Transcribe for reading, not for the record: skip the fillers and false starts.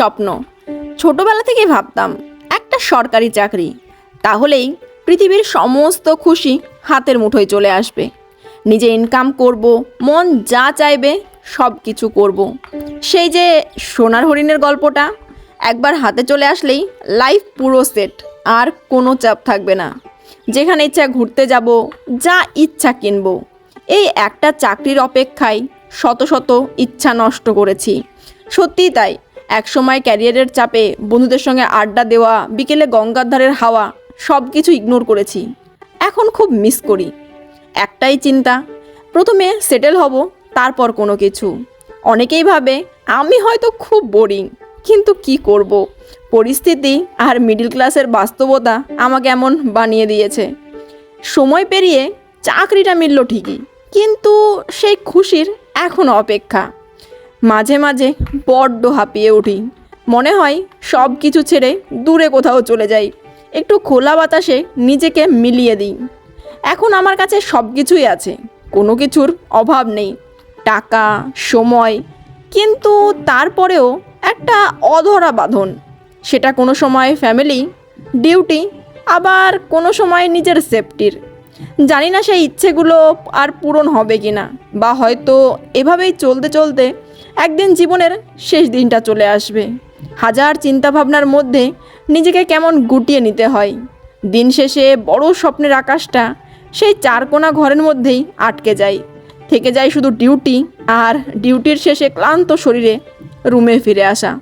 স্বপ্ন। ছোটবেলা থেকেই ভাবতাম একটা সরকারি চাকরি, তাহলেই পৃথিবীর সমস্ত খুশি হাতের মুঠোয় চলে আসবে। নিজে ইনকাম করব, মন যা চাইবে সব কিছু করব। সেই যে সোনার হরিণের গল্পটা, একবার হাতে চলে আসলেই লাইফ পুরো সেট, আর কোনো চাপ থাকবে না। যেখানে ইচ্ছা ঘুরতে যাব, যা ইচ্ছা কিনব। এই একটা চাকরির অপেক্ষায় শত শত ইচ্ছা নষ্ট করেছি। সত্যিই তাই, একসময় ক্যারিয়ারের চাপে বন্ধুদের সঙ্গে আড্ডা দেওয়া, বিকেলে গঙ্গার ধারের হাওয়া সব কিছু ইগনোর করেছি। এখন খুব মিস করি। একটাই চিন্তা, প্রথমে সেটেল হব, তারপর কোনো কিছু। অনেকেই ভাবে আমি হয়তো খুব বোরিং, কিন্তু কি করব, পরিস্থিতি আর মিডল ক্লাসের বাস্তবতা আমাকে এমন বানিয়ে দিয়েছে। সময় পেরিয়ে চাকরিটা মিলল ঠিকই, কিন্তু সেই খুশির এখনও অপেক্ষা। মাঝে মাঝে বড্ড হাঁপিয়ে উঠি, মনে হয় সব কিছু ছেড়ে দূরে কোথাও চলে যাই, একটু খোলা বাতাসে নিজেকে মিলিয়ে দিই। এখন আমার কাছে সব কিছুই আছে, কোনো কিছুর অভাব নেই, টাকা, সময়, কিন্তু তারপরেও একটা অধরা বাঁধন। সেটা কোনো সময় ফ্যামিলি, ডিউটি, আবার কোনো সময় নিজের সেফটির। জানি না সেই ইচ্ছেগুলো আর পূরণ হবে কি না, বা হয়তো এভাবেই চলতে চলতে একদিন জীবনের শেষ দিনটা চলে আসবে। হাজার চিন্তাভাবনার মধ্যে নিজেকে কেমন গুটিয়ে নিতে হয়। দিন শেষে বড় স্বপ্নের আকাশটা সেই চারকোনা ঘরের মধ্যেই আটকে যায়। থেকে যায় শুধু ডিউটি, আর ডিউটির শেষে ক্লান্ত শরীরে রুমে ফিরে আসা।